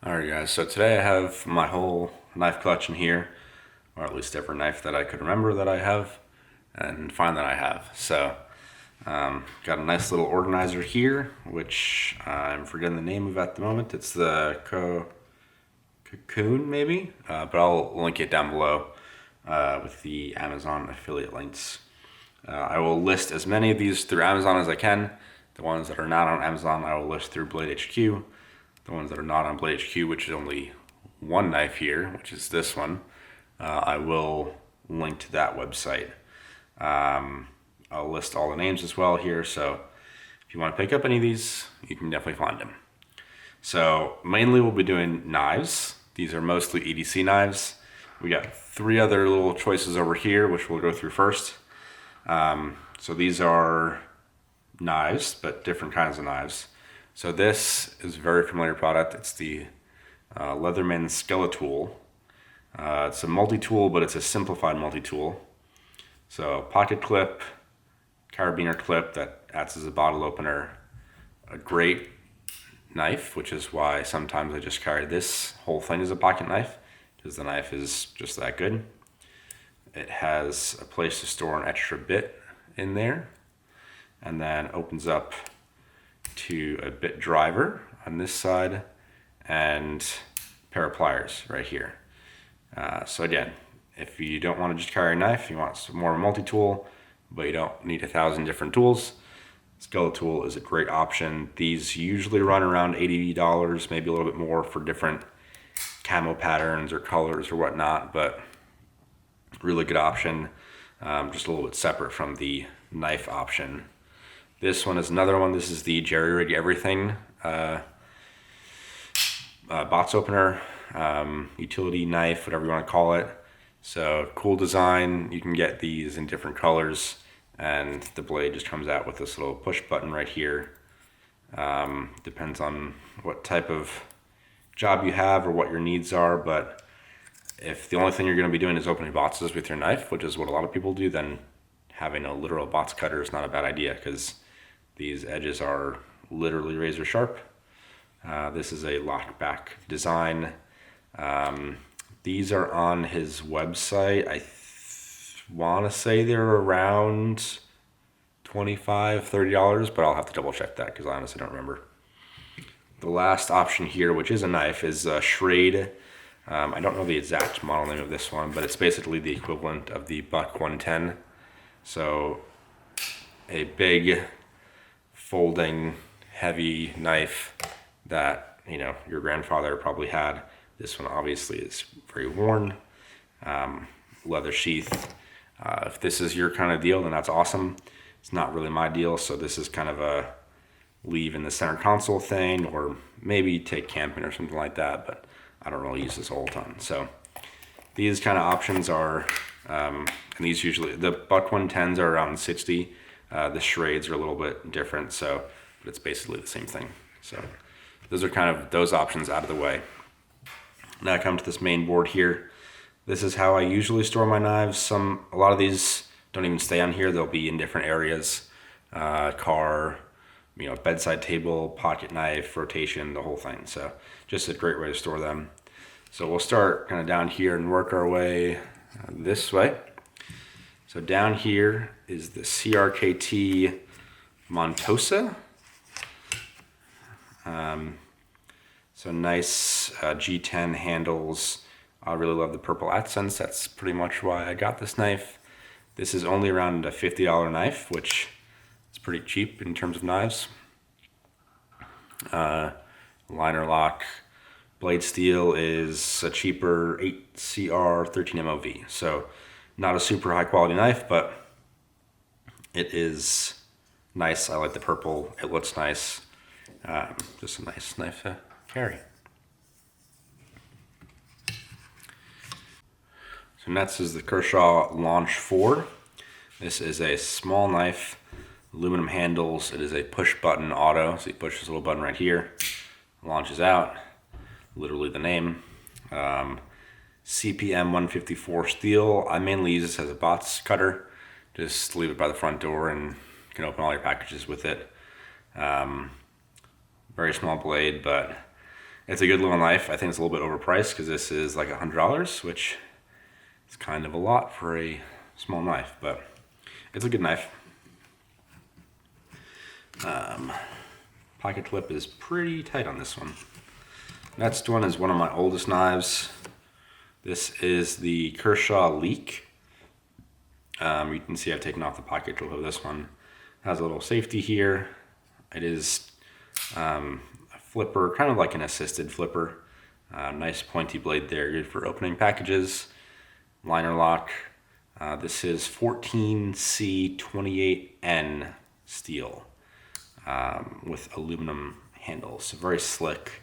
Alright guys, so today I have my whole knife collection here, or at least every knife that I could remember that I have and find that I have. So, got a nice little organizer here, which I'm forgetting the name of at the moment. It's the Cocoon maybe, but I'll link it down below with the Amazon affiliate links. I will list as many of these through Amazon as I can. The ones that are not on Amazon I will list through Blade HQ. The ones that are not on Blade HQ, which is only one knife here, which is this one, I will link to that website. I'll list all the names as well here, so if you want to pick up any of these, you can definitely find them. So mainly we'll be doing knives. These are mostly EDC knives. We got three other little choices over here, which we'll go through first. So these are knives, but different kinds of knives. So this is a very familiar product. It's the Leatherman Skeletool. It's a multi-tool, but it's a simplified multi-tool. So pocket clip, carabiner clip that acts as a bottle opener. A great knife, which is why sometimes I just carry this whole thing as a pocket knife, because the knife is just that good. It has a place to store an extra bit in there, and then opens up to a bit driver on this side and a pair of pliers right here. So again, if you don't want to just carry a knife, you want some more multi-tool, but you don't need 1,000 different tools, Skeletool is a great option. These usually run around $80, maybe a little bit more for different camo patterns or colors or whatnot, but really good option. Just a little bit separate from the knife option. This one is another one. This is the Jerry Rig Everything box opener, utility knife, whatever you want to call it. So cool design. You can get these in different colors, and the blade just comes out with this little push button right here. Depends on what type of job you have or what your needs are, but if the only thing you're going to be doing is opening boxes with your knife, which is what a lot of people do, then having a literal box cutter is not a bad idea, because these edges are literally razor sharp. This is a lockback design. These are on his website. I want to say they're around $25, $30, but I'll have to double check that because I honestly don't remember. The last option here, which is a knife, is Schrade. I don't know the exact model name of this one, but it's basically the equivalent of the Buck 110. So a big folding heavy knife that your grandfather probably had. This one obviously is very worn, leather sheath. If this is your kind of deal, then that's awesome. It's not really my deal, so this is kind of a leave in the center console thing, or maybe take camping or something like that, but I don't really use this all the time. So these kind of options are, and these usually, the Buck 110s are around 60. The Schrades are a little bit different, so, but it's basically the same thing. So those are kind of those options out of the way. Now I come to this main board here. This is how I usually store my knives. A lot of these don't even stay on here. They'll be in different areas, car, bedside table, pocket knife, rotation, the whole thing. So just a great way to store them. So we'll start kind of down here and work our way this way. So down here is the CRKT Montosa. So nice G10 handles. I really love the purple accents. That's pretty much why I got this knife. This is only around a $50 knife, which is pretty cheap in terms of knives. Liner lock. Blade steel is a cheaper 8CR 13 MOV. So not a super high quality knife, but it is nice. I like the purple. It looks nice. Just a nice knife to carry. So next is the Kershaw Launch 4. This is a small knife, aluminum handles. It is a push button auto. So you push this little button right here, launches out, literally the name. CPM 154 steel. I mainly use this as a box cutter. Just leave it by the front door and you can open all your packages with it. Very small blade, but It's a good little knife. I think it's a little bit overpriced because this is like $100, which is kind of a lot for a small knife, but it's a good knife. Pocket clip is pretty tight on this one. Next one is one of my oldest knives. This is the Kershaw Leak. You can see I've taken off the pocket clip of this one. It has a little safety here. It is a flipper, kind of like an assisted flipper. Nice pointy blade there, good for opening packages. Liner lock. This is 14C28N steel with aluminum handles. So very slick.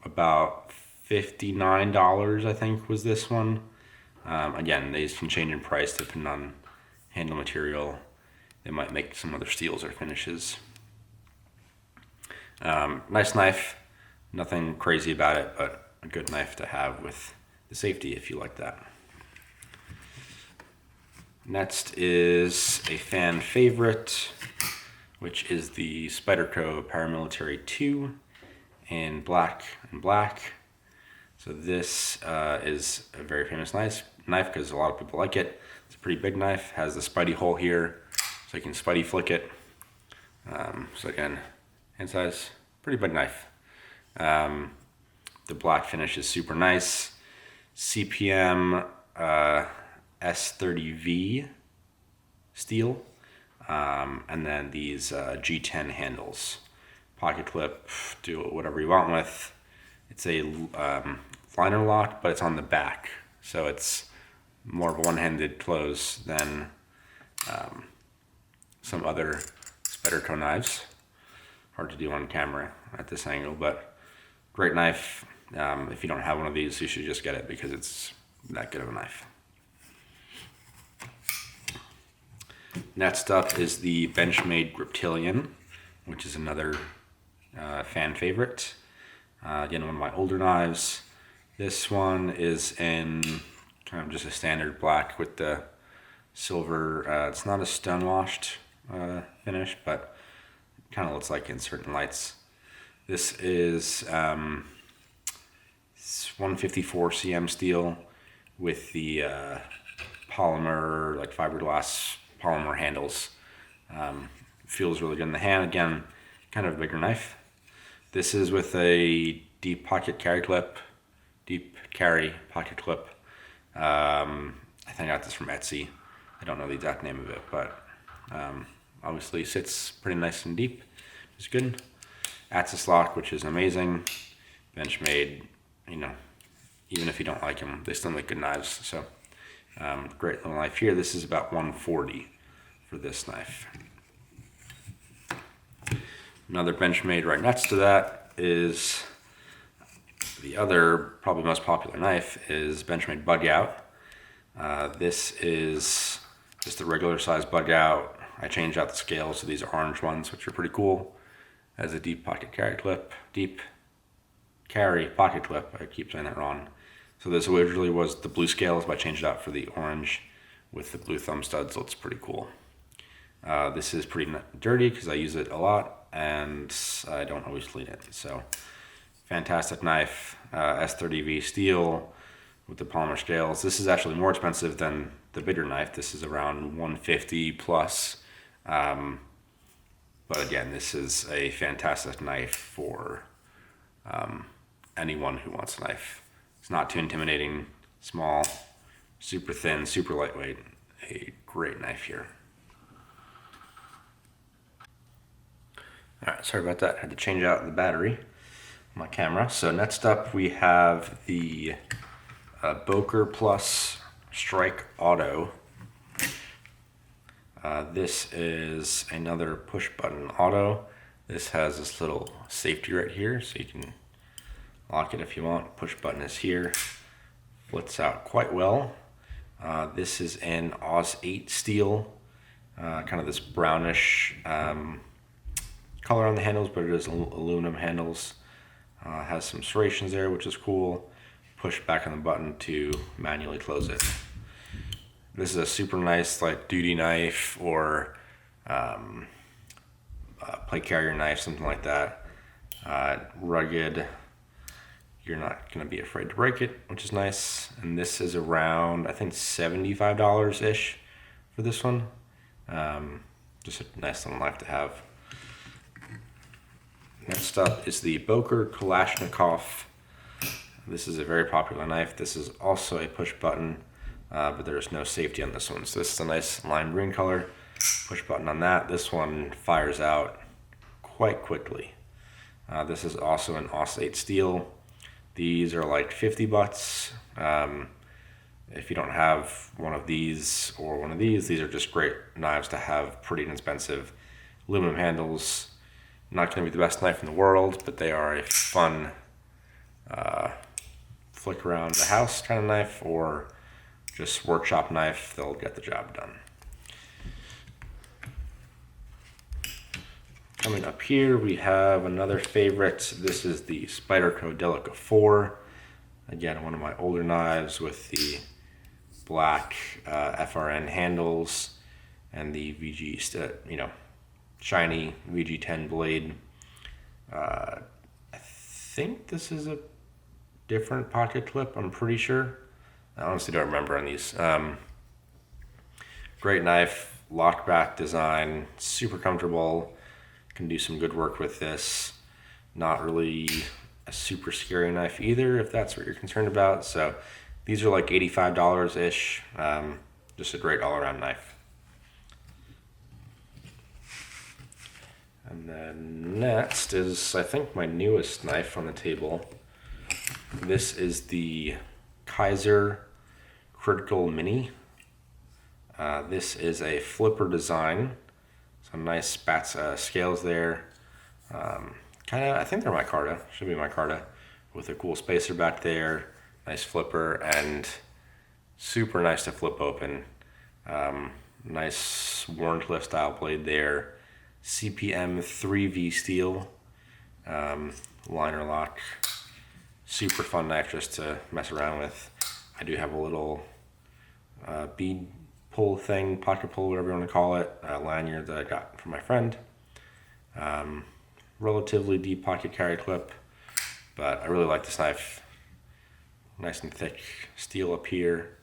About $59, I think, was this one. Again, these can change in price depending on handle material. They might make some other steels or finishes. Nice knife, nothing crazy about it, but a good knife to have with the safety if you like that. Next is a fan favorite, which is the Spyderco Paramilitary 2 in black and black. So this is a very famous knife because a lot of people like it. It's a pretty big knife, has the Spidey hole here, so you can Spidey flick it. So again, hand size, pretty big knife. The black finish is super nice. CPM S30V steel, and then these G10 handles. Pocket clip, do whatever you want with. It's a liner lock, but it's on the back, so it's more of a one-handed close than some other Spyderco knives. Hard to do on camera at this angle, but great knife. If you don't have one of these, you should just get it because it's that good of a knife. Next up is the Benchmade Griptilian, which is another fan favorite. Again, one of my older knives. This one is in kind of just a standard black with the silver. It's not a stone washed finish, but it kind of looks like in certain lights. This is 154 cm steel with the polymer, like fiberglass polymer handles. Feels really good in the hand. Again, kind of a bigger knife. This is with a deep pocket carry clip, deep carry pocket clip. I think I got this from Etsy. I don't know the exact name of it, but obviously sits pretty nice and deep. It's good. Axis lock, which is amazing. Benchmade, you know, even if you don't like them, they still make good knives. So great little knife here. This is about $140 for this knife. Another Benchmade right next to that is the other, probably most popular knife, is Benchmade Bug Out. This is just a regular size Bug Out. I changed out the scales to these orange ones, which are pretty cool. Has a deep pocket carry clip, deep carry pocket clip. I keep saying that wrong. So this originally was the blue scales, but I changed it out for the orange with the blue thumb studs. So it's pretty cool. This is pretty dirty because I use it a lot and I don't always clean it. So fantastic knife, S30V steel with the polymer scales. This is actually more expensive than the bigger knife. This is around $150 plus. But again, this is a fantastic knife for anyone who wants a knife. It's not too intimidating, small, super thin, super lightweight. A great knife here. All right, sorry about that. I had to change out the battery on my camera. So next up we have the Boker Plus Strike Auto. This is another push button auto. This has this little safety right here, so you can lock it if you want. Push button is here. Flits out quite well. This is in Oz 8 steel, kind of this brownish color on the handles, but it is aluminum handles. Has some serrations there, which is cool. Push back on the button to manually close it. This is a super nice like duty knife or plate carrier knife, something like that. Rugged, you're not going to be afraid to break it, which is nice. And this is around, I think, $75-ish for this one. Just a nice little knife to have. Next up is the Boker Kalashnikov. This is a very popular knife. This is also a push button, but there's no safety on this one. So this is a nice lime green color. Push button on that. This one fires out quite quickly. This is also an Aus-8 steel. These are like $50. If you don't have one of these or one of these are just great knives to have, pretty inexpensive. Aluminum handles. Not going to be the best knife in the world, but they are a fun flick around the house kind of knife, or just workshop knife. They'll get the job done. Coming up here, we have another favorite. This is the Spyderco Delica 4. Again, one of my older knives with the black FRN handles and the VG, shiny VG10 blade. I think this is a different pocket clip, I'm pretty sure. I honestly don't remember on these. Great knife, lock back design, super comfortable. Can do some good work with this. Not really a super scary knife either, if that's what you're concerned about. So these are like $85-ish. Just a great all-around knife. And then next is, I think, my newest knife on the table. This is the Kaiser Critical Mini. This is a flipper design. Some nice scales there. I think they're micarta. Should be micarta. With a cool spacer back there. Nice flipper and super nice to flip open. Nice Warncliffe style blade there. CPM 3V steel. Liner lock. Super fun knife just to mess around with. I do have a little bead pull thing, pocket pull, whatever you want to call it, lanyard that I got from my friend. Relatively deep pocket carry clip, but I really like this knife. Nice and thick steel up here.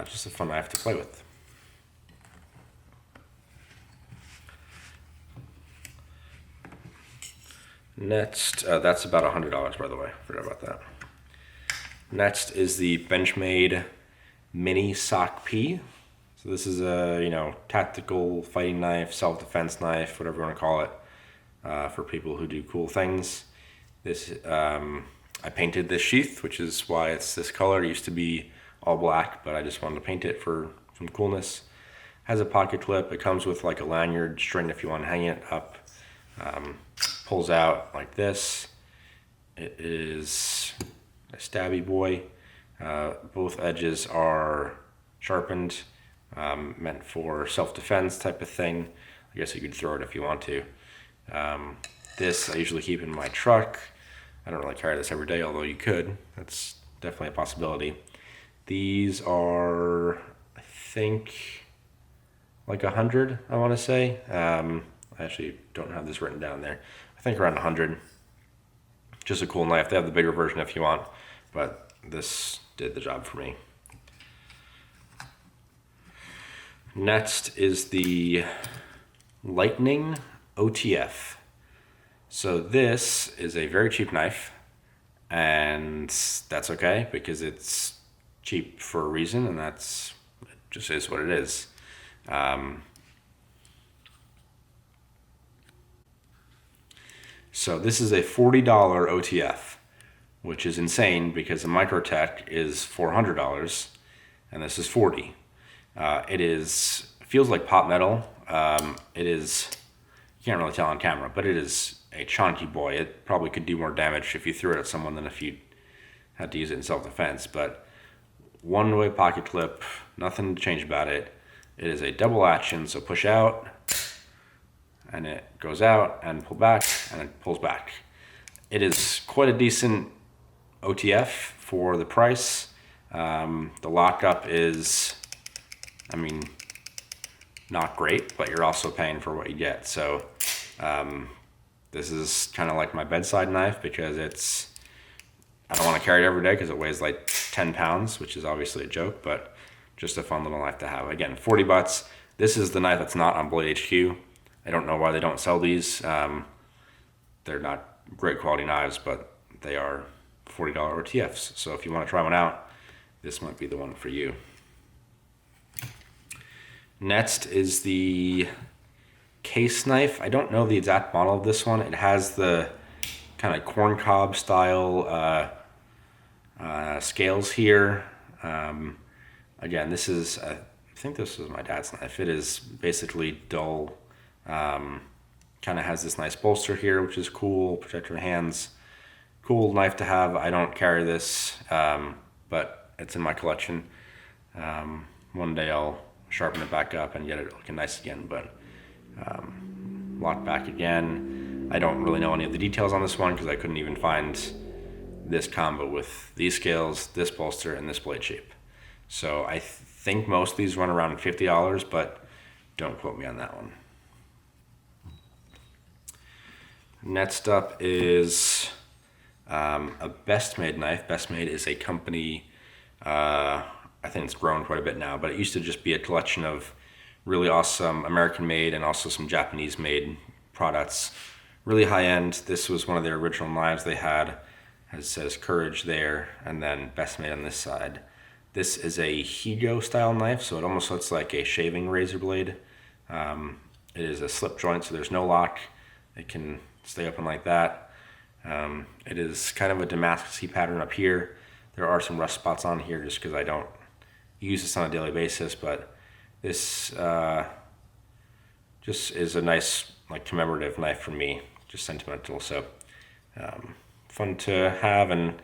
Just a fun knife to play with. Next, that's about $100, by the way. Forgot about that. Next is the Benchmade Mini Sock P. So this is a tactical fighting knife, self-defense knife, whatever you want to call it, for people who do cool things. This I painted this sheath, which is why it's this color. It used to be all black, but I just wanted to paint it for some coolness. Has a pocket clip. It comes with like a lanyard string if you want to hang it up. Pulls out like this. It is a stabby boy. Both edges are sharpened, meant for self-defense type of thing. I guess you could throw it if you want to. This I usually keep in my truck. I don't really carry this every day, although you could. That's definitely a possibility. These are, I think, like 100, I want to say. I actually don't have this written down there. I think around 100. Just a cool knife. They have the bigger version if you want, but this did the job for me. Next is the Lightning OTF. So this is a very cheap knife, and that's okay because it's cheap for a reason, and it just is what it is. So this is a $40 OTF, which is insane because the Microtech is $400 and this is $40. It feels like pot metal. It is, you can't really tell on camera, but it is a chunky boy. It probably could do more damage if you threw it at someone than if you had to use it in self-defense. But one-way pocket clip, nothing to change about it. It is a double action, so push out, and it goes out, and pull back, and it pulls back. It is quite a decent OTF for the price. The lockup is, not great, but you're also paying for what you get. So this is kind of like my bedside knife because it's I don't want to carry it every day because it weighs like 10 pounds, which is obviously a joke, but just a fun little knife to have. Again, 40 bucks. This is the knife that's not on Blade HQ. I don't know why they don't sell these. They're not great quality knives, but they are $40 RTFs. So if you want to try one out, this might be the one for you. Next is the case knife. I don't know the exact model of this one. It has the kind of corn cob style scales here. Again, this is, I think this is my dad's knife. It is basically dull. Kind of has this nice bolster here, which is cool. Protect your hands. Cool knife to have. I don't carry this, but it's in my collection. One day I'll sharpen it back up and get it looking nice again, but lock back again. I don't really know any of the details on this one because I couldn't even find this combo with these scales, this bolster, and this blade shape. So I think most of these run around $50, but don't quote me on that one. Next up is a Best Made knife. Best Made is a company, I think it's grown quite a bit now, but it used to just be a collection of really awesome American made and also some Japanese made products. Really high end. This was one of their original knives they had. It says Courage there, and then Best Made on this side. This is a Higo style knife, so it almost looks like a shaving razor blade. It is a slip joint, so there's no lock. It can stay open like that. It is kind of a Damascus pattern up here. There are some rust spots on here just because I don't use this on a daily basis, but this just is a nice like commemorative knife for me, just sentimental. So fun to have, and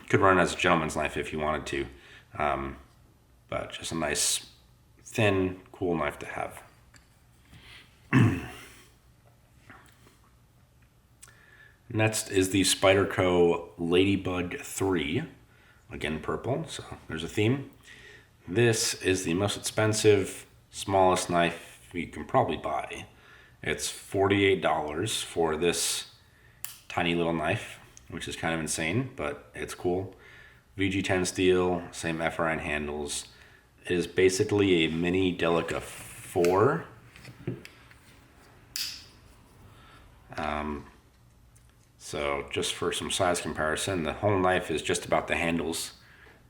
could run as a gentleman's knife if you wanted to, but just a nice thin cool knife to have. Next is the Spyderco Ladybug 3, again purple, so there's a theme. This is the most expensive, smallest knife you can probably buy. It's $48 for this tiny little knife, which is kind of insane, but it's cool. VG10 steel, same FRN handles. It is basically a mini Delica 4. So just for some size comparison, the whole knife is just about the handles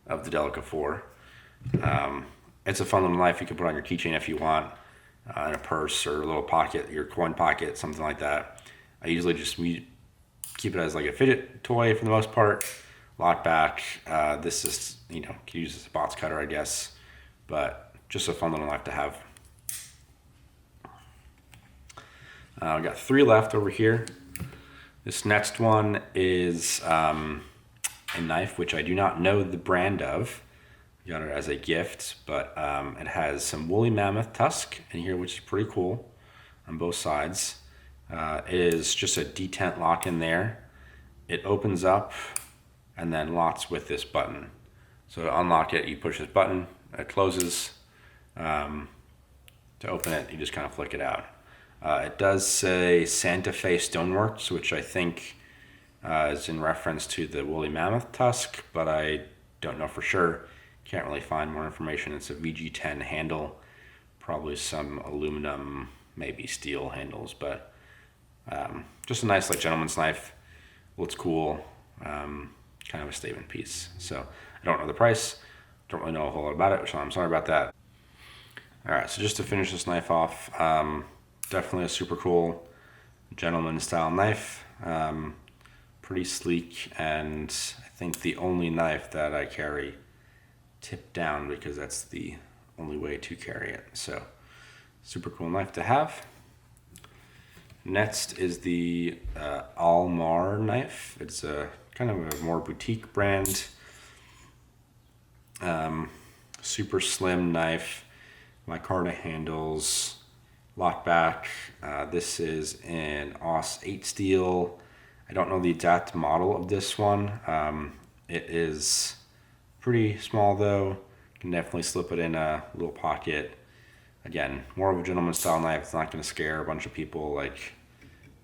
of the Delica 4. It's a fun little knife you can put on your keychain if you want, in a purse or a little pocket, your coin pocket, something like that. I usually just keep it as like a fidget toy for the most part. Lock back. This is, can use as a box cutter, I guess, but just a fun little knife to have. We got 3 left over here. This next one is a knife which I do not know the brand of. Got it as a gift, but it has some woolly mammoth tusk in here, which is pretty cool on both sides. It is just a detent lock in there. It opens up and then locks with this button. So to unlock it, you push this button, it closes. To open it, you just kind of flick it out. It does say Santa Fe Stoneworks, which I think is in reference to the woolly mammoth tusk, but I don't know for sure. Can't really find more information. It's a VG10 handle, probably some aluminum, maybe steel handles, but just a nice like gentleman's knife. Looks cool, kind of a statement piece. So I don't know the price, don't really know a whole lot about it, so I'm sorry about that. All right, so just to finish this knife off, definitely a super cool gentleman style knife. Pretty sleek, and I think the only knife that I carry tipped down because that's the only way to carry it. So super cool knife to have. Next is the Almar knife. It's a kind of a more boutique brand. Super slim knife. Micarta handles, lock back. This is in AUS 8 steel. I don't know the exact model of this one. It is pretty small though. You can definitely slip it in a little pocket. Again, more of a gentleman style knife. It's not going to scare a bunch of people like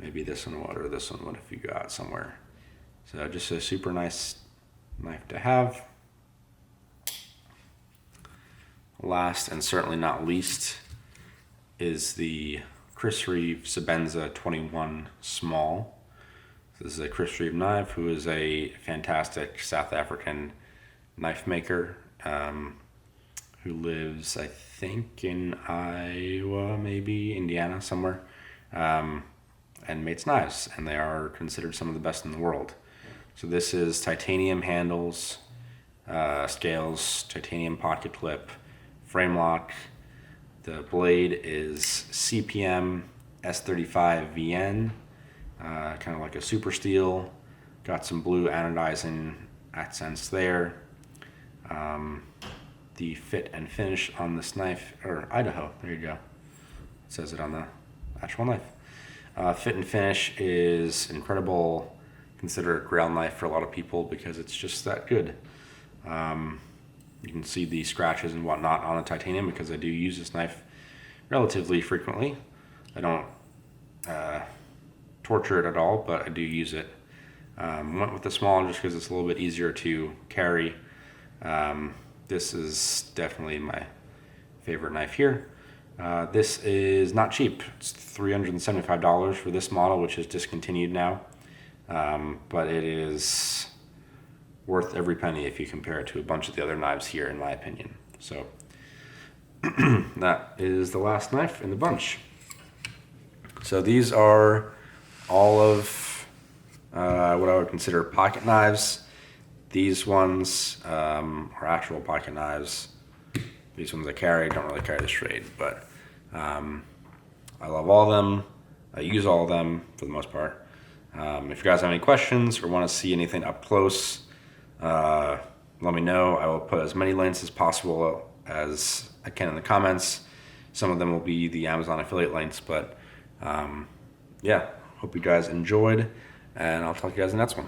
maybe this one would or this one would if you go out somewhere. So just a super nice knife to have. Last and certainly not least is the Chris Reeve Sebenza 21 Small. This is a Chris Reeve knife, who is a fantastic South African knife maker, who lives, I think, in Iowa, maybe Indiana, somewhere, and makes knives, and they are considered some of the best in the world. So this is titanium handles, scales, titanium pocket clip, frame lock. The blade is CPM S35 VN, kind of like a super steel. Got some blue anodizing accents there. The fit and finish on this knife, or Idaho, there you go. It says it on the actual knife. Fit and finish is incredible. Consider it a grail knife for a lot of people because it's just that good. You can see the scratches and whatnot on the titanium because I do use this knife relatively frequently. I don't torture it at all, but I do use it. Went with the small just because it's a little bit easier to carry. This is definitely my favorite knife here. This is not cheap. It's $375 for this model, which is discontinued now. But it is worth every penny if you compare it to a bunch of the other knives here, in my opinion. So that is the last knife in the bunch. So these are all of what I would consider pocket knives. These ones are actual pocket knives. These ones I carry, don't really carry the Strade, but I love all of them. I use all of them for the most part. If you guys have any questions or want to see anything up close, let me know. I will put as many links as possible as I can in the comments. Some of them will be the Amazon affiliate links, but yeah, hope you guys enjoyed, and I'll talk to you guys in the next one.